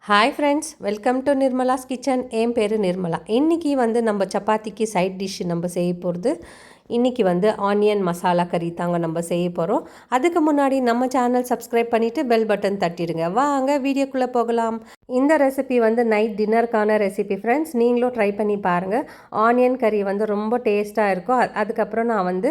Hi friends, welcome to Nirmala's kitchen. என் பேர் நிர்மலா. இன்றைக்கி நம்ம சப்பாத்திக்கு சைட் டிஷ் நம்ம செய்ய போகிறது. இன்றைக்கி ஆனியன் மசாலா கறி தாங்க நம்ம செய்ய போகிறோம். அதுக்கு முன்னாடி நம்ம சேனல் சப்ஸ்கிரைப் பண்ணிவிட்டு பெல் பட்டன் தட்டிடுங்க. வாங்க வீடியோக்குள்ளே போகலாம். இந்த ரெசிபி நைட் டின்னருக்கான ரெசிபி ஃப்ரெண்ட்ஸ். நீங்களும் ட்ரை பண்ணி பாருங்கள். ஆனியன் கறி ரொம்ப டேஸ்ட்டாக இருக்கும். அதுக்கப்புறம் நான்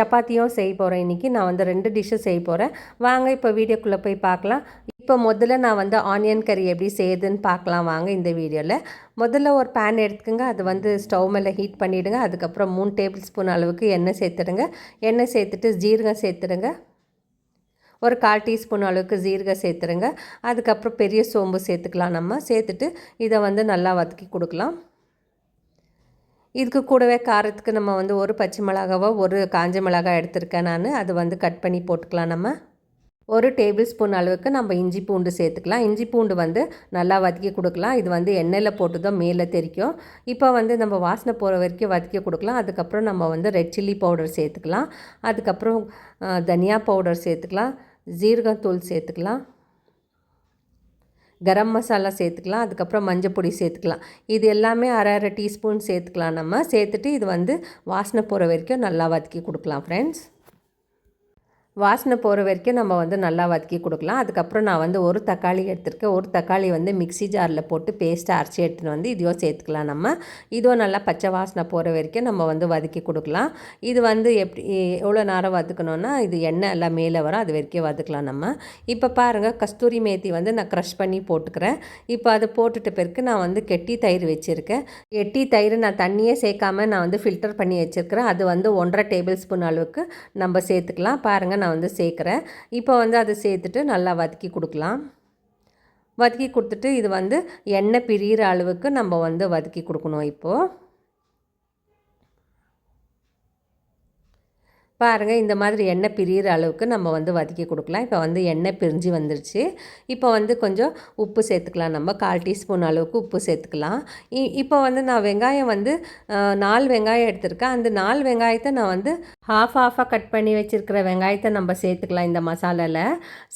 சப்பாத்தியும் செய்ய போகிறேன். இன்றைக்கி நான் 2 டிஷ்ஷு செய்ய போகிறேன். வாங்க இப்போ வீடியோக்குள்ளே போய் பார்க்கலாம். இப்போ முதல்ல நான் ஆனியன் கறி எப்படி செய்யுதுன்னு பார்க்கலாம் வாங்க இந்த வீடியோவில். முதல்ல ஒரு பேன் எடுத்துக்கோங்க. அது ஸ்டவ் மேலே ஹீட் பண்ணிவிடுங்க. அதுக்கப்புறம் 3 டேபிள் ஸ்பூன் அளவுக்கு எண்ணெய் சேர்த்துடுங்க. எண்ணெய் சேர்த்துட்டு ஜீரகம் சேர்த்துடுங்க. ஒரு 1/4 டீஸ்பூன் அளவுக்கு ஜீரகம் சேர்த்துருங்க. அதுக்கப்புறம் பெரிய சோம்பு சேர்த்துக்கலாம். நம்ம சேர்த்துட்டு இதை நல்லா வதக்கி கொடுக்கலாம். இதுக்கு கூடவே காரத்துக்கு நம்ம ஒரு பச்சை மிளகாவோ ஒரு காஞ்ச மிளகாய் எடுத்துருக்கேன் நான். அது கட் பண்ணி போட்டுக்கலாம். நம்ம ஒரு டேபிள் ஸ்பூன் அளவுக்கு நம்ம இஞ்சி பூண்டு சேர்த்துக்கலாம். இஞ்சி பூண்டு நல்லா வதக்கி கொடுக்கலாம். இது எண்ணெயில் போட்டு தான் மேலே தெரிக்கும். இப்போ நம்ம வாசனை போகிற வரைக்கும் வதக்கி கொடுக்கலாம். அதுக்கப்புறம் நம்ம ரெட் சில்லி பவுடர் சேர்த்துக்கலாம். அதுக்கப்புறம் தனியா பவுடர் சேர்த்துக்கலாம். ஜீரகத்தூள் சேர்த்துக்கலாம். கரம் மசாலா சேர்த்துக்கலாம். அதுக்கப்புறம் மஞ்சள் பொடி சேர்த்துக்கலாம். இது எல்லாமே அரை டீஸ்பூன் சேர்த்துக்கலாம். நம்ம சேர்த்துட்டு இது வாசனை போகிற வரைக்கும் நல்லா வதக்கி கொடுக்கலாம் ஃப்ரெண்ட்ஸ். வாசனை போகிற வரைக்கும் நம்ம நல்லா வதக்கி கொடுக்கலாம். அதுக்கப்புறம் நான் ஒரு தக்காளி எடுத்துருக்கேன். ஒரு தக்காளி மிக்ஸி ஜாரில் போட்டு பேஸ்ட்டை அரைச்சி எடுத்துன்னு இதையும் சேர்த்துக்கலாம். நம்ம இதுவும் நல்லா பச்சை வாசனை போகிற வரைக்கும் நம்ம வதக்கி கொடுக்கலாம். இது எப்படி எவ்வளோ நேரம் வதக்கணுன்னா இது எண்ணெய் எல்லாம் மேலே வரும், அது வரைக்கும் வதக்கலாம். நம்ம இப்போ பாருங்கள், கஸ்தூரி மேத்தி நான் க்ரஷ் பண்ணி போட்டுக்கிறேன். இப்போ அதை போட்டுட்ட பிறகு நான் கெட்டி தயிர் வச்சுருக்கேன். கெட்டி தயிர் நான் தண்ணியே சேர்க்காமல் நான் ஃபில்டர் பண்ணி வச்சுருக்கிறேன். அது 1.5 டேபிள் ஸ்பூன் அளவுக்கு நம்ம சேர்த்துக்கலாம். பாருங்கள், நான் சேர்க்குறேன். இப்போ அதை சேர்த்துட்டு நல்லா வதக்கி கொடுக்கலாம். வதக்கி கொடுத்துட்டு இது எண்ணெய் பிரிகிற அளவுக்கு நம்ம வதக்கி கொடுக்கணும். இப்போது பாருங்கள், இந்த மாதிரி எண்ணெய் பிரிகிற அளவுக்கு நம்ம வதக்கி கொடுக்கலாம். இப்போ எண்ணெய் பிரிஞ்சு வந்துருச்சு. இப்போ கொஞ்சம் உப்பு சேர்த்துக்கலாம். நம்ம 1/4 டீஸ்பூன் அளவுக்கு உப்பு சேர்த்துக்கலாம். இப்போ நான் வெங்காயம் 4 வெங்காயம் எடுத்திருக்கேன். அந்த 4 வெங்காயத்தை நான் ஹாஃபாக கட் பண்ணி வச்சுருக்கிற வெங்காயத்தை நம்ம சேர்த்துக்கலாம் இந்த மசாலாவில்.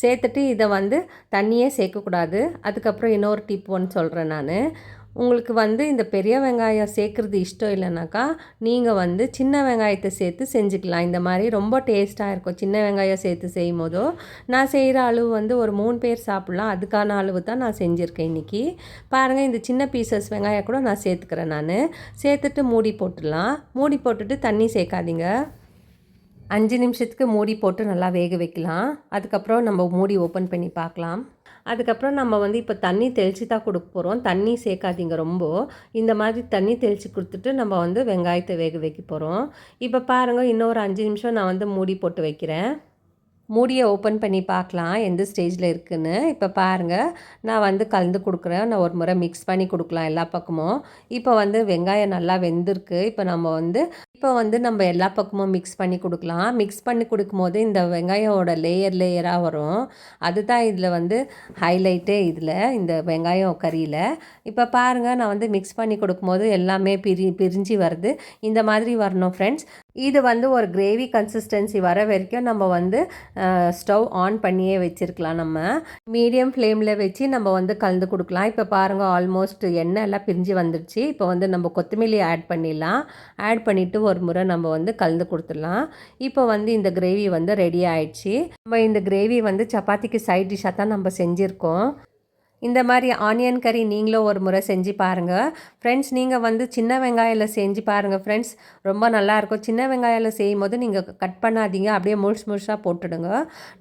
சேர்த்துட்டு இதை தண்ணியே சேர்க்கக்கூடாது. அதுக்கப்புறம் இன்னொரு டிப் ஒன்று சொல்கிறேன் நான். உங்களுக்கு இந்த பெரிய வெங்காயம் சேர்க்குறது இஷ்டம் இல்லைனாக்கா நீங்கள் சின்ன வெங்காயத்தை சேர்த்து செஞ்சுக்கலாம். இந்த மாதிரி ரொம்ப டேஸ்ட்டாக இருக்கும். சின்ன வெங்காயம் சேர்த்து செய்யும் போதோ நான் செய்கிற அளவு ஒரு 3 பேர் சாப்பிட்லாம். அதுக்கான அளவு தான் நான் செஞ்சுருக்கேன் இன்றைக்கி. பாருங்கள், இந்த சின்ன பீசஸ் வெங்காயம் கூட நான் சேர்த்துக்கிறேன். நான் சேர்த்துட்டு மூடி போட்டுடலாம். மூடி போட்டுட்டு தண்ணி சேர்க்காதீங்க. 5 நிமிஷத்துக்கு மூடி போட்டு நல்லா வேக வைக்கலாம். அதுக்கப்புறம் நம்ம மூடி ஓப்பன் பண்ணி பார்க்கலாம். அதுக்கப்புறம் நம்ம இப்போ தண்ணி தெளித்து தான் கொடுக்க போகிறோம். தண்ணி சேர்க்காதீங்க ரொம்ப. இந்த மாதிரி தண்ணி தெளித்து கொடுத்துட்டு நம்ம வெங்காயத்தை வேக வைக்க போகிறோம். இப்போ பாருங்கள், இன்னொரு 5 நிமிஷம் நான் மூடி போட்டு வைக்கிறேன். மூடியை ஓப்பன் பண்ணி பார்க்கலாம் எந்த ஸ்டேஜில் இருக்குதுன்னு. இப்போ பாருங்கள், நான் கலந்து கொடுக்குறேன். நான் ஒரு முறை மிக்ஸ் பண்ணி கொடுக்கலாம் எல்லா பக்கமும். இப்போ வெங்காயம் நல்லா வெந்திருக்கு. இப்போ நம்ம எல்லா பக்கமும் மிக்ஸ் பண்ணி கொடுக்கலாம். மிக்ஸ் பண்ணி கொடுக்கும்போது இந்த வெங்காயோட லேயராக வரும். அதுதான் இதில் ஹைலைட்டே, இதில் இந்த வெங்காயம் கறியில். இப்போ பாருங்கள், நான் மிக்ஸ் பண்ணி கொடுக்கும்போது எல்லாமே பிரிஞ்சு வருது. இந்த மாதிரி வரணும் ஃப்ரெண்ட்ஸ். இது ஒரு கிரேவி கன்சிஸ்டன்சி வர வரைக்கும் நம்ம ஸ்டவ் ஆன் பண்ணியே வச்சுருக்கலாம். நம்ம மீடியம் ஃப்ளேமில் வச்சு நம்ம கலந்து கொடுக்கலாம். இப்போ பாருங்கள், ஆல்மோஸ்ட் எண்ணெய் எல்லாம் பிரிஞ்சு வந்துடுச்சு. இப்போ நம்ம கொத்தமல்லி ஆட் பண்ணிடலாம். ஆட் பண்ணிவிட்டு ஒரு முறை நம்ம கலந்து கொடுத்துடலாம். இப்போ இந்த கிரேவி ரெடி ஆயிடுச்சு. நம்ம இந்த கிரேவி சப்பாத்திக்கு சைட் டிஷ்ஷாக தான் நம்ம செஞ்சுருக்கோம். இந்த மாதிரி ஆனியன் கறி நீங்களும் ஒரு முறை செஞ்சு பாருங்கள் ஃப்ரெண்ட்ஸ். நீங்கள் சின்ன வெங்காயில் செஞ்சு பாருங்கள் ஃப்ரெண்ட்ஸ், ரொம்ப நல்லாயிருக்கும். சின்ன வெங்காயில் செய்யும் போது நீங்கள் கட் பண்ணாதீங்க, அப்படியே முழுசாக போட்டுடுங்க.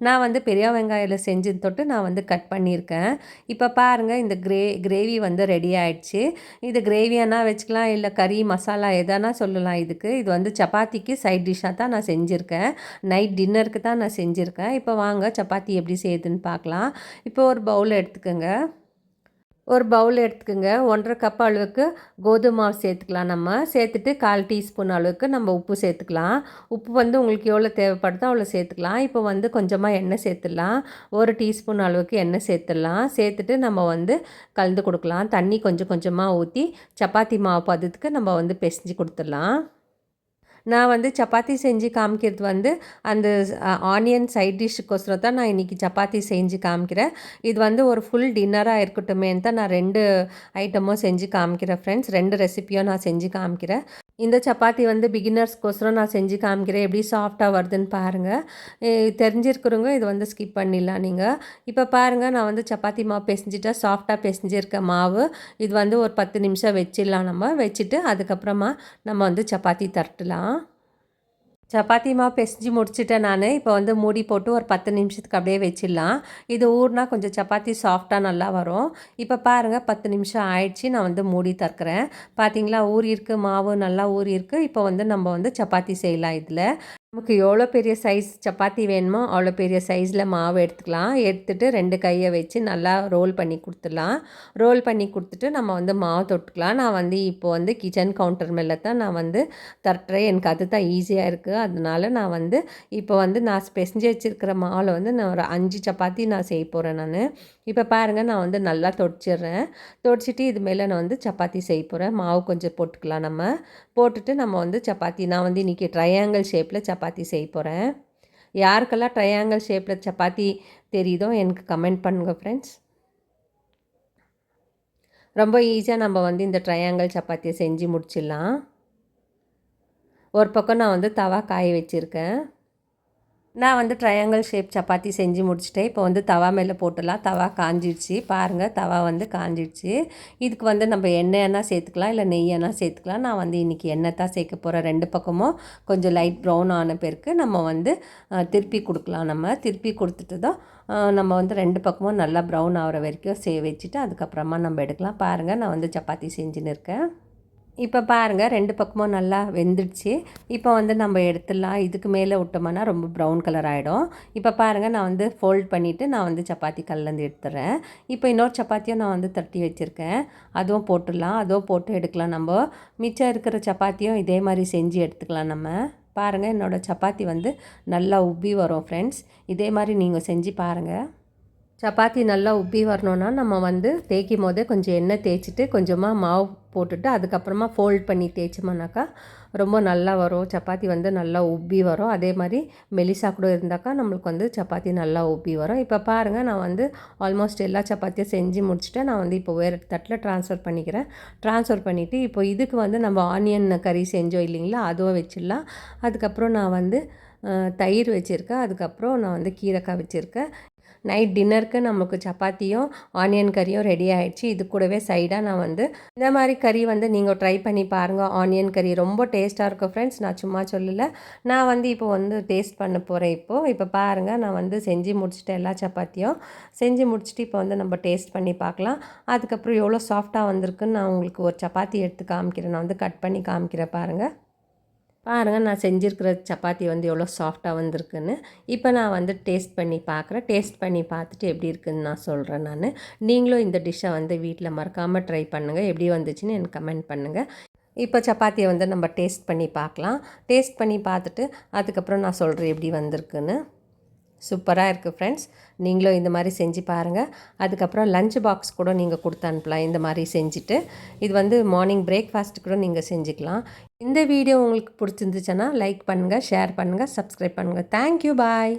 நான் பெரிய வெங்காயில் செஞ்சு தொட்டு நான் கட் பண்ணியிருக்கேன். இப்போ பாருங்கள், இந்த கிரேவி ரெடி ஆகிடுச்சு. இது கிரேவியானா வச்சுக்கலாம், இல்லை கறி மசாலா எதானா சொல்லலாம். இது சப்பாத்திக்கு சைட் டிஷ்ஷாக தான் நான் செஞ்சுருக்கேன். நைட் டின்னருக்கு தான் நான் செஞ்சுருக்கேன். இப்போ வாங்க சப்பாத்தி எப்படி செய்யுதுன்னு பார்க்கலாம். இப்போ ஒரு பவுல் எடுத்துக்கோங்க. ஒரு பவுல் எடுத்துக்கோங்க. 1.5 கப் அளவுக்கு கோதுமை மாவு சேர்த்துக்கலாம். நம்ம சேர்த்துட்டு 1/4 டீஸ்பூன் அளவுக்கு நம்ம உப்பு சேர்த்துக்கலாம். உப்பு உங்களுக்கு எவ்வளோ தேவைப்படுதோ அவ்வளோ சேர்த்துக்கலாம். இப்போ கொஞ்சமாக எண்ணெய் சேர்த்துடலாம். 1 டீஸ்பூன் அளவுக்கு எண்ணெய் சேர்த்துடலாம். சேர்த்துட்டு நம்ம கலந்து கொடுக்கலாம். தண்ணி கொஞ்சம் கொஞ்சமாக ஊற்றி சப்பாத்தி மாவு பதத்துக்கு நம்ம பிசைஞ்சு கொடுத்துடலாம். நான் வந்து சப்பாத்தி செஞ்சு காமிக்கிறது வந்து அந்த ஆனியன் சைட் டிஷ்ஷுக்கோசரம் தான் நான் இன்றைக்கி சப்பாத்தி செஞ்சு காமிக்கிறேன். இது வந்து ஒரு ஃபுல் டின்னராக இருக்கட்டுமேன்னு தான் நான் 2 ஐட்டமும் செஞ்சு காமிக்கிறேன் ஃப்ரெண்ட்ஸ். 2 ரெசிப்பியும் நான் செஞ்சு காமிக்கிறேன். இந்த சப்பாத்தி வந்து பிகினர்ஸ்க்கோசரம் நான் செஞ்சு காமிக்கிறேன். எப்படி சாஃப்டாக வருதுன்னு பாருங்கள். தெரிஞ்சிருக்கிறவங்க இது வந்து ஸ்கிப் பண்ணிடலாம் நீங்கள். இப்போ பாருங்கள், நான் வந்து சப்பாத்தி மாவு பிசைஞ்சிட்டா சாஃப்டாக பிசைஞ்சிருக்க மாவு. இது வந்து ஒரு 10 நிமிஷம் வச்சிடலாம். நம்ம வச்சுட்டு அதுக்கப்புறமா நம்ம வந்து சப்பாத்தி தட்டலாம். சப்பாத்தி மாவு பிசைஞ்சு முடிச்சுட்டேன் நான். இப்போ வந்து மூடி போட்டு ஒரு 10 நிமிஷத்துக்கு அப்படியே வச்சிடலாம். இது ஊறினா கொஞ்சம் சப்பாத்தி சாஃப்டாக நல்லா வரும். இப்போ பாருங்கள், 10 நிமிஷம் ஆயிடுச்சு. நான் வந்து மூடி திறக்கிறேன். பார்த்தீங்களா, ஊறியிருக்கு, மாவு நல்லா ஊறியிருக்கு. இப்போ வந்து நம்ம வந்து சப்பாத்தி செய்யலாம். இதில் நமக்கு எவ்வளோ பெரிய சைஸ் சப்பாத்தி வேணுமோ அவ்வளோ பெரிய சைஸில் மாவு எடுத்துக்கலாம். எடுத்துகிட்டு 2 கையை வச்சு நல்லா ரோல் பண்ணி கொடுத்துடலாம். ரோல் பண்ணி கொடுத்துட்டு நம்ம வந்து மாவு தொட்டுக்கலாம். நான் வந்து இப்போது வந்து கிச்சன் கவுண்டர் மேலே தான் நான் வந்து தட்டுறேன். எனக்கு அது தான் ஈஸியாக இருக்குது. அதனால நான் வந்து இப்போ வந்து நான் பிசைஞ்சு வச்சுருக்கிற மாவில் வந்து நான் ஒரு 5 சப்பாத்தி நான் செய்ய போகிறேன் நான். இப்போ பாருங்கள், நான் வந்து நல்லா தொடிச்சிடுறேன். தொடிச்சிட்டு இது மேலே நான் வந்து சப்பாத்தி செய்ய போகிறேன். மாவு கொஞ்சம் போட்டுக்கலாம். நம்ம போட்டுட்டு நம்ம வந்து சப்பாத்தி, நான் வந்து இன்றைக்கி ட்ரையாங்கிள் ஷேப்பில் சப்பாத்தி செய்ய போகிறேன். யாருக்கெல்லாம் ட்ரையாங்கிள் ஷேப்பில் சப்பாத்தி தெரியுதோ எனக்கு கமெண்ட் பண்ணுங்கள் ஃப்ரெண்ட்ஸ். ரொம்ப ஈஸியாக நம்ம வந்து இந்த ட்ரையாங்கிள் சப்பாத்தியை செஞ்சு முடிச்சிடலாம். ஒரு பக்கம் நான் வந்து தவா காய வச்சுருக்கேன். நான் வந்து ட்ரையாங்கிள் ஷேப் சப்பாத்தி செஞ்சு முடிச்சுட்டேன். இப்போ வந்து தவா மேலே போட்டுடலாம். தவா காஞ்சிடுச்சு. பாருங்கள், தவா வந்து காஞ்சிடுச்சு. இதுக்கு வந்து நம்ம எண்ணெய்னா சேர்த்துக்கலாம், இல்லை நெய்யனா சேர்த்துக்கலாம். நான் வந்து இன்றைக்கி எண்ணெய் தான் சேர்க்க போகிறேன். 2 பக்கமும் கொஞ்சம் லைட் ப்ரௌன் ஆன பிறகு நம்ம வந்து திருப்பி கொடுக்கலாம். நம்ம திருப்பி கொடுத்துட்டு தான் நம்ம வந்து 2 பக்கமும் நல்லா ப்ரௌன் ஆகிற வரைக்கும் வச்சுட்டு அதுக்கப்புறமா நம்ம எடுக்கலாம். பாருங்கள், நான் வந்து சப்பாத்தி செஞ்சுன்னு இருக்கேன். இப்போ பாருங்கள், 2 பக்கமும் நல்லா வெந்துடுச்சு. இப்போ வந்து நம்ம எடுத்துடலாம். இதுக்கு மேலே விட்டோம்னா ரொம்ப ப்ரௌன் கலர் ஆகிடும். இப்போ பாருங்கள், நான் வந்து ஃபோல்ட் பண்ணிவிட்டு நான் வந்து சப்பாத்தி கல்லேருந்து எடுத்துடுறேன். இப்போ இன்னொரு சப்பாத்தியும் நான் வந்து தட்டி வச்சுருக்கேன். அதுவும் போட்டுடலாம். அதுவும் போட்டு எடுக்கலாம். நம்ம மிச்சம் இருக்கிற சப்பாத்தியும் இதே மாதிரி செஞ்சு எடுத்துக்கலாம். நம்ம பாருங்கள், என்னோடய சப்பாத்தி வந்து நல்லா உப்பி வரும் ஃப்ரெண்ட்ஸ். இதே மாதிரி நீங்கள் செஞ்சு பாருங்கள். சப்பாத்தி நல்லா உப்பி வரணுன்னா நம்ம வந்து தேய்க்கும் போதே கொஞ்சம் எண்ணெய் தேய்ச்சிட்டு கொஞ்சமாக மாவு போட்டுட்டு அதுக்கப்புறமா ஃபோல்ட் பண்ணி தேய்ச்சோம்னாக்கா ரொம்ப நல்லா வரும். சப்பாத்தி வந்து நல்லா உப்பி வரும். அதே மாதிரி மெலிசா கூட இருந்தாக்கா நம்மளுக்கு வந்து சப்பாத்தி நல்லா உப்பி வரும். இப்போ பாருங்கள், நான் வந்து ஆல்மோஸ்ட் எல்லா சப்பாத்தியும் செஞ்சு முடிச்சுட்டு நான் வந்து இப்போ வேறு தட்டில் ட்ரான்ஸ்ஃபர் பண்ணிக்கிறேன். ட்ரான்ஸ்ஃபர் பண்ணிவிட்டு இப்போ இதுக்கு வந்து நம்ம ஆனியன் கறி செஞ்சோம் இல்லைங்களா, அதுவும் வச்சிடலாம். அதுக்கப்புறம் நான் வந்து தயிர் வச்சுருக்கேன். அதுக்கப்புறம் நான் வந்து கீரைக்காய் வச்சுருக்கேன். நைட் டின்னருக்கு நமக்கு சப்பாத்தியும் ஆனியன் கறியும் ரெடி ஆகிடுச்சு. இது கூடவே சைடாக நான் வந்து இந்த மாதிரி கறி வந்து நீங்கள் ட்ரை பண்ணி பாருங்கள். ஆனியன் கறி ரொம்ப டேஸ்ட்டாக இருக்கும் ஃப்ரெண்ட்ஸ். நான் சும்மா சொல்லலை, நான் வந்து இப்போ வந்து டேஸ்ட் பண்ண போகிறேன். இப்போ பாருங்கள், நான் வந்து செஞ்சு முடிச்சுட்டு எல்லா சப்பாத்தியும் செஞ்சு முடிச்சுட்டு இப்போ வந்து நம்ம டேஸ்ட் பண்ணி பார்க்கலாம். அதுக்கப்புறம் எவ்வளோ சாஃப்டாக வந்திருக்குன்னு நான் உங்களுக்கு ஒரு சப்பாத்தி எடுத்து காமிக்கிறேன். நான் வந்து கட் பண்ணி காமிக்கிறேன். பாருங்கள், நான் செஞ்சுருக்கிற சப்பாத்தி வந்து எவ்வளோ சாஃப்டாக வந்திருக்குன்னு. இப்போ நான் வந்து டேஸ்ட் பண்ணி பார்க்குறேன். டேஸ்ட் பண்ணி பார்த்துட்டு எப்படி இருக்குதுன்னு நான் சொல்கிறேன் நான். நீங்களும் இந்த டிஷ்ஷை வந்து வீட்டில் மறக்காமல் ட்ரை பண்ணுங்கள். எப்படி வந்துச்சுன்னு எனக்கு கமெண்ட் பண்ணுங்கள். இப்போ சப்பாத்தியை வந்து நம்ம டேஸ்ட் பண்ணி பார்க்கலாம். டேஸ்ட் பண்ணி பார்த்துட்டு அதுக்கப்புறம் நான் சொல்கிறேன் எப்படி வந்திருக்குன்னு. சூப்பராக இருக்குது ஃப்ரெண்ட்ஸ். நீங்களும் இந்த மாதிரி செஞ்சு பாருங்கள். அதுக்கப்புறம் லஞ்ச் பாக்ஸ் கூட நீங்கள் கொடுத்து அனுப்பலாம் இந்த மாதிரி செஞ்சுட்டு. இது வந்து மார்னிங் பிரேக்ஃபாஸ்ட்டு கூட நீங்கள் செஞ்சுக்கலாம். இந்த வீடியோ உங்களுக்கு பிடிச்சிருந்துச்சுன்னா லைக் பண்ணுங்கள், ஷேர் பண்ணுங்கள், சப்ஸ்கிரைப் பண்ணுங்கள். தேங்க்யூ, பாய்.